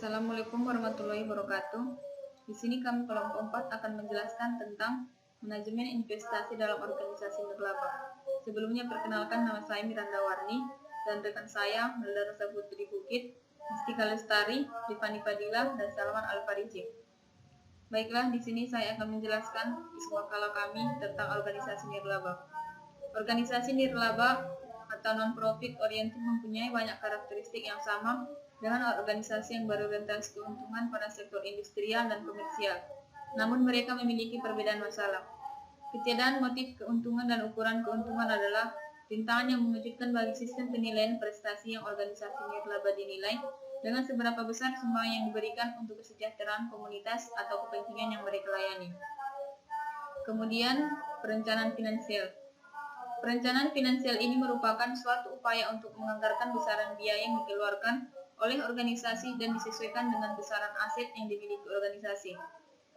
Assalamualaikum warahmatullahi wabarakatuh. Di sini kami kelompok 4 akan menjelaskan tentang manajemen investasi dalam organisasi nirlaba. Sebelumnya perkenalkan, nama saya Miranda Warni dan rekan saya Melda Rosa Putri Bukit, Mustika Lestari, Rifani Fadila, dan Salman Al-Fariji. Baiklah, di sini saya akan menjelaskan isu makalah kami tentang organisasi nirlaba. Organisasi nirlaba atau non-profit oriented mempunyai banyak karakteristik yang sama dengan organisasi yang berorientasi keuntungan pada sektor industrial dan komersial. Namun mereka memiliki perbedaan masalah. Ketiadaan motif keuntungan dan ukuran keuntungan adalah rintangan yang mengejutkan bagi sistem penilaian prestasi yang organisasi nirlaba dinilai dengan seberapa besar sumbangan yang diberikan untuk kesejahteraan komunitas atau kepentingan yang mereka layani. Kemudian, perencanaan finansial. Perencanaan finansial ini merupakan suatu upaya untuk menganggarkan besaran biaya yang dikeluarkan oleh organisasi dan disesuaikan dengan besaran aset yang dimiliki organisasi.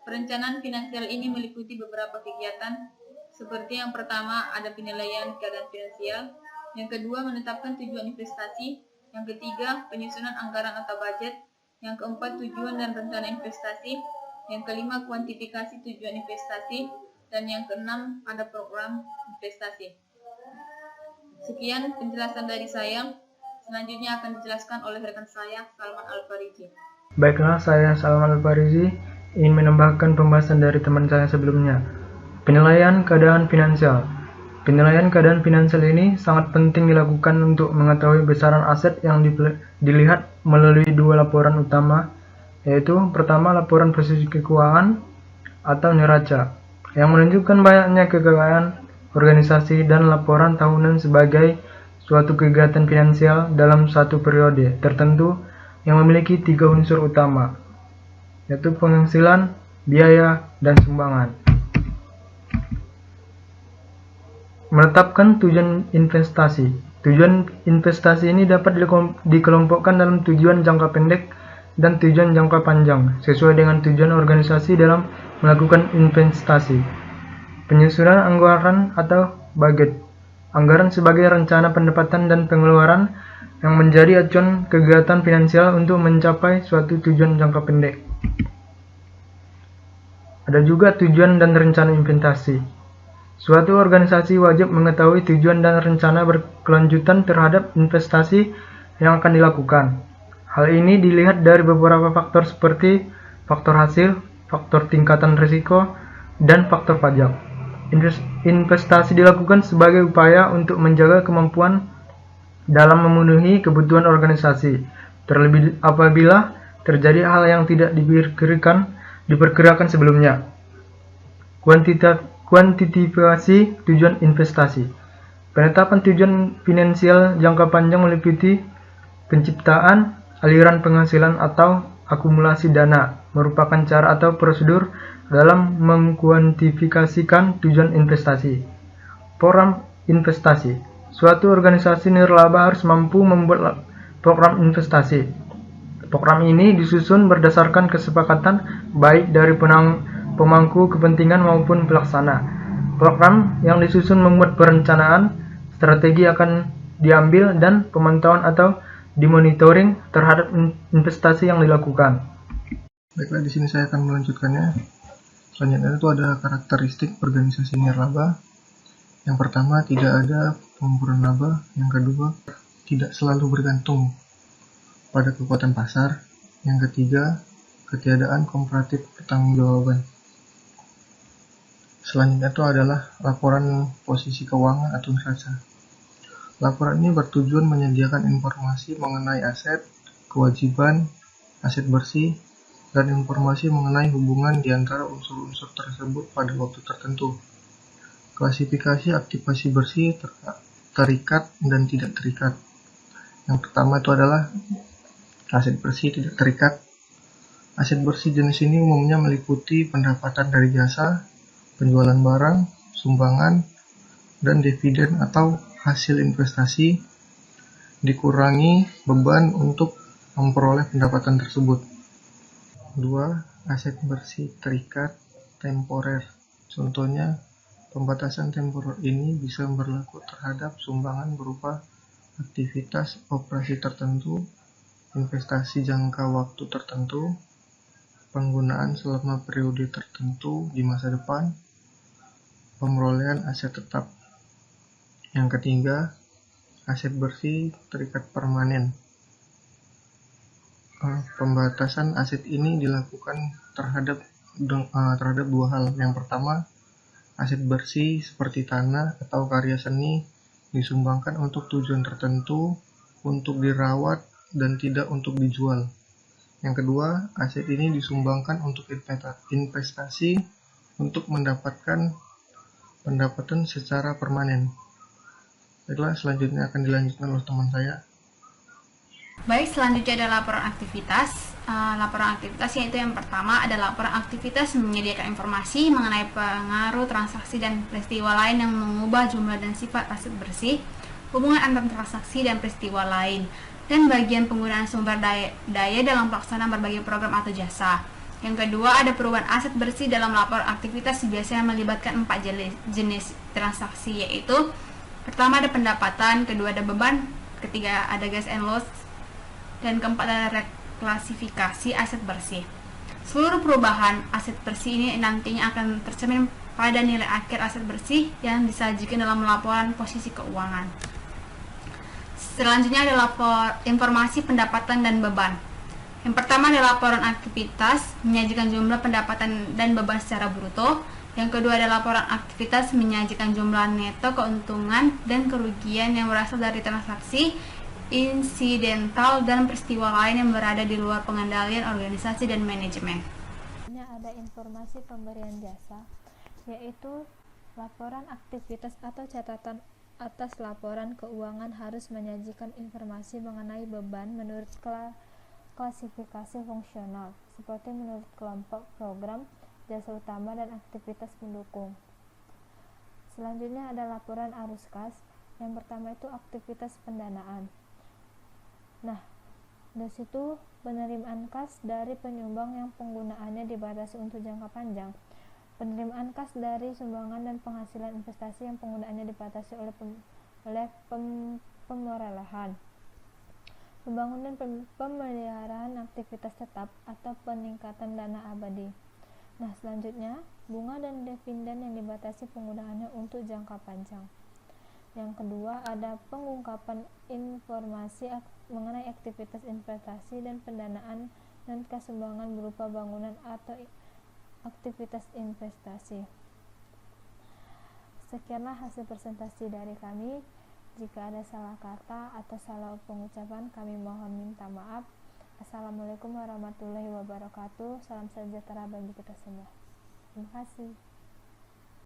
Perencanaan finansial ini meliputi beberapa kegiatan, seperti yang pertama ada penilaian keadaan finansial, yang kedua menetapkan tujuan investasi, yang ketiga penyusunan anggaran atau budget, yang keempat tujuan dan rencana investasi, yang kelima kuantifikasi tujuan investasi, dan yang keenam ada program investasi. Sekian penjelasan dari saya. Selanjutnya akan dijelaskan oleh rekan saya, Salman Al-Fariji. Baiklah, saya Salman Al-Fariji ingin menambahkan pembahasan dari teman saya sebelumnya. Penilaian keadaan finansial. Penilaian keadaan finansial ini sangat penting dilakukan untuk mengetahui besaran aset yang dilihat melalui dua laporan utama, yaitu pertama laporan posisi keuangan atau neraca, yang menunjukkan banyaknya kekayaan organisasi, dan laporan tahunan sebagai suatu kegiatan finansial dalam satu periode tertentu yang memiliki tiga unsur utama, yaitu penghasilan, biaya, dan sumbangan. Menetapkan tujuan investasi. Tujuan investasi ini dapat dikelompokkan dalam tujuan jangka pendek dan tujuan jangka panjang, sesuai dengan tujuan organisasi dalam melakukan investasi. Penyusunan anggaran atau budget. Anggaran sebagai rencana pendapatan dan pengeluaran yang menjadi acuan kegiatan finansial untuk mencapai suatu tujuan jangka pendek. Ada juga tujuan dan rencana investasi. Suatu organisasi wajib mengetahui tujuan dan rencana berkelanjutan terhadap investasi yang akan dilakukan. Hal ini dilihat dari beberapa faktor seperti faktor hasil, faktor tingkatan risiko, dan faktor pajak. Investasi dilakukan sebagai upaya untuk menjaga kemampuan dalam memenuhi kebutuhan organisasi, terlebih apabila terjadi hal yang tidak diperkirakan sebelumnya. Kuantifikasi tujuan investasi. Penetapan tujuan finansial jangka panjang meliputi penciptaan aliran penghasilan atau akumulasi dana, merupakan cara atau prosedur dalam mengkuantifikasikan tujuan investasi. Program investasi. Suatu organisasi nirlaba harus mampu membuat program investasi. Program ini disusun berdasarkan kesepakatan baik dari pemangku kepentingan maupun pelaksana. Program yang disusun membuat perencanaan, strategi akan diambil, dan pemantauan atau dimonitoring terhadap investasi yang dilakukan. Baiklah, di sini saya akan melanjutkannya. Selanjutnya itu ada karakteristik organisasi nirlaba. Yang pertama, tidak ada pengumpulan laba. Yang kedua, tidak selalu bergantung pada kekuatan pasar. Yang ketiga, ketiadaan komparatif pertanggungjawaban. Selanjutnya itu adalah laporan posisi keuangan atau neraca. Laporan ini bertujuan menyediakan informasi mengenai aset, kewajiban, aset bersih, dan informasi mengenai hubungan di antara unsur-unsur tersebut pada waktu tertentu. Klasifikasi aktivasi bersih, terikat, dan tidak terikat. Yang pertama itu adalah aset bersih tidak terikat. Aset bersih jenis ini umumnya meliputi pendapatan dari jasa, penjualan barang, sumbangan, dan dividen atau hasil investasi, dikurangi beban untuk memperoleh pendapatan tersebut. 2. Aset bersih terikat temporer. Contohnya, pembatasan temporer ini bisa berlaku terhadap sumbangan berupa aktivitas operasi tertentu investasi jangka waktu tertentu, penggunaan selama periode tertentu di masa depan, pemerolehan aset tetap. Yang ketiga, aset bersih terikat permanen. Pembatasan aset ini dilakukan terhadap dua hal. Yang pertama, aset bersih seperti tanah atau karya seni disumbangkan untuk tujuan tertentu, untuk dirawat dan tidak untuk dijual. Yang kedua, aset ini disumbangkan untuk investasi untuk mendapatkan pendapatan secara permanen. Baiklah, selanjutnya akan dilanjutkan oleh teman saya. Baik, selanjutnya ada laporan aktivitas. Laporan aktivitas yaitu yang pertama ada laporan aktivitas menyediakan informasi mengenai pengaruh transaksi dan peristiwa lain yang mengubah jumlah dan sifat aset bersih, hubungan antar transaksi dan peristiwa lain, dan bagian penggunaan sumber daya dalam pelaksanaan berbagai program atau jasa. Yang kedua ada perubahan aset bersih dalam laporan aktivitas biasanya melibatkan 4 jenis transaksi, yaitu pertama ada pendapatan, kedua ada beban, ketiga ada gas and loss, dan keempat adalah reklasifikasi aset bersih. Seluruh perubahan aset bersih ini nantinya akan tercermin pada nilai akhir aset bersih yang disajikan dalam laporan posisi keuangan. Selanjutnya ada informasi pendapatan dan beban. Yang pertama adalah laporan aktivitas menyajikan jumlah pendapatan dan beban secara bruto. Yang kedua adalah laporan aktivitas menyajikan jumlah neto keuntungan dan kerugian yang berasal dari transaksi insidental dan peristiwa lain yang berada di luar pengendalian organisasi dan manajemen. Ada informasi pemberian jasa, yaitu laporan aktivitas atau catatan atas laporan keuangan harus menyajikan informasi mengenai beban menurut klasifikasi fungsional, seperti menurut kelompok program, jasa utama, dan aktivitas pendukung. Selanjutnya ada laporan arus kas. Yang pertama itu aktivitas pendanaan. Nah, dari situ penerimaan kas dari penyumbang yang penggunaannya dibatasi untuk jangka panjang, penerimaan kas dari sumbangan dan penghasilan investasi yang penggunaannya dibatasi oleh pemrolehan, pembangunan pemeliharaan aktivitas tetap atau peningkatan dana abadi. Nah, selanjutnya bunga dan dividen yang dibatasi penggunaannya untuk jangka panjang. Yang kedua ada pengungkapan informasi mengenai aktivitas investasi dan pendanaan dan kesumbangan berupa bangunan atau aktivitas investasi. Sekianlah hasil presentasi dari kami. Jika ada salah kata atau salah pengucapan, kami mohon minta maaf. Assalamualaikum warahmatullahi wabarakatuh. Salam sejahtera bagi kita semua. Terima kasih.